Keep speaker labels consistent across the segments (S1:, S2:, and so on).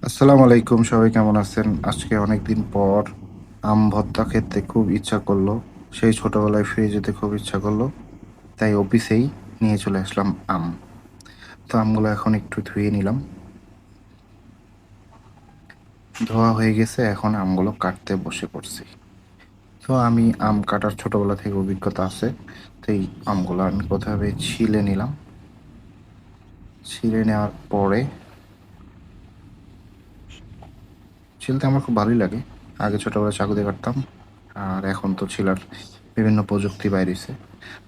S1: আসসালামু আলাইকুম, সবাই কেমন আছেন? আজকে অনেকদিন পর আম ভর্তা খেতে খুব ইচ্ছা করলো। সেই ছোটবেলায় ফিরে যেতে খুব ইচ্ছা করলো। তাই অফিসেই নিয়ে চলে আসলাম আম। তো আমগুলো এখন একটু ধুয়ে নিলাম। ধোয়া হয়ে গেছে, এখন আমগুলো কাটতে বসে পড়ছি। তো আমি আম কাটার ছোটবেলা থেকে অভিজ্ঞতা আছে। তো এই আমগুলো আমি প্রথমে ছিলে নিলাম। ছিলে নেওয়ার পরে ছিলতে আমার খুব ভালোই লাগে। আগে ছোটবেলায় চাকু দিয়ে কাটতাম, আর এখন তো ছিলার বিভিন্ন প্রযুক্তি বাইরেছে।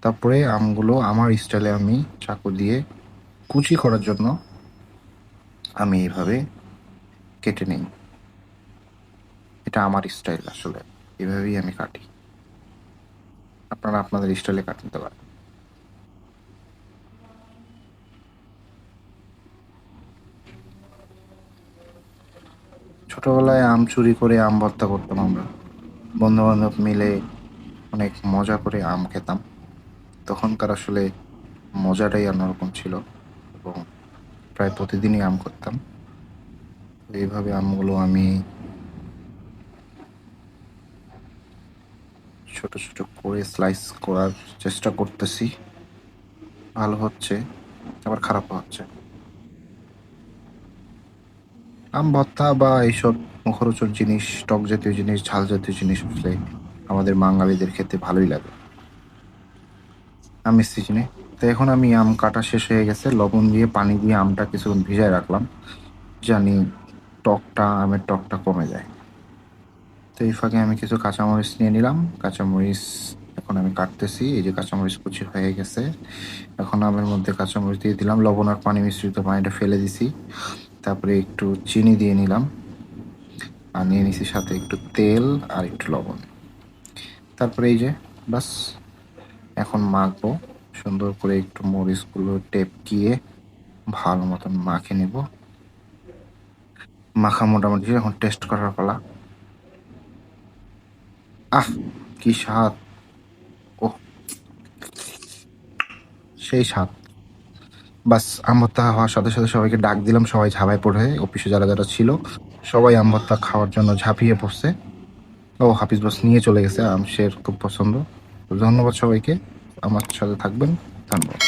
S1: তারপরে আমগুলো আমার স্টাইলে আমি চাকু দিয়ে কুচি করার জন্য আমি এইভাবে কেটে নিই। এটা আমার স্টাইল, আসলে এভাবেই আমি কাটি। আপনারা আপনাদের স্টাইলে কাটতে পারেন। ছোটবেলায় আম চুরি করে আম ভর্তা করতাম আমরা, বন্ধু বান্ধব মিলে অনেক মজা করে আম খেতাম। তখনকার আসলে মজাটাই অন্যরকম ছিল, এবং প্রায় প্রতিদিনই আম করতাম। তো এইভাবে আমগুলো আমি ছোট ছোট করে স্লাইস করার চেষ্টা করতেছি। ভালো হচ্ছে, আবার খারাপও হচ্ছে। আম ভর্তা বা এইসব মুখরোচক জিনিস, টক জাতীয় জিনিস, ঝাল জাতীয় জিনিস আসলে আমাদের বাঙালিদের খেতে ভালোই লাগে আমের সিজনে। তো এখন আমি আম কাটা শেষ হয়ে গেছে, লবণ দিয়ে পানি দিয়ে আমটা কিছুক্ষণ ভিজায় রাখলাম, জানি আমের টকটা কমে যায়। তো এই ফাঁকে আমি কিছু কাঁচামরিচ নিয়ে নিলাম। কাঁচামরিচ এখন আমি কাটতেছি। এই যে কাঁচামরিচ কুচি হয়ে গেছে, এখন আমের মধ্যে কাঁচামরিচ দিয়ে দিলাম, লবণ আর পানি মিশ্রিত পানিটা ফেলে দিছি। তারপরে একটু চিনি দিয়ে নিলাম, আর নিয়ে নিছি সাথে একটু তেল আর একটু লবণ। তারপরে এই যে বাস, এখন মাখবো সুন্দর করে, একটু মরিচগুলো টেপকিয়ে ভালো মতন মাখে নিব। মাখা মোটামুটি এখন টেস্ট করার পালা। আহ, কি স্বাদ! ওহ, সেই স্বাদ! বাস, আম ভর্তা হওয়ার সাথে সাথে সবাইকে ডাক দিলাম, সবাই ঝাঁপায় পড়ে, অফিসে যারা যারা ছিল সবাই আম ভর্তা খাওয়ার জন্য ঝাঁপিয়ে পড়ছে। ও, হাফিজ বাস নিয়ে চলে গেছে, আম শের খুব পছন্দ। তো ধন্যবাদ সবাইকে, আমার সাথে থাকবেন। ধন্যবাদ।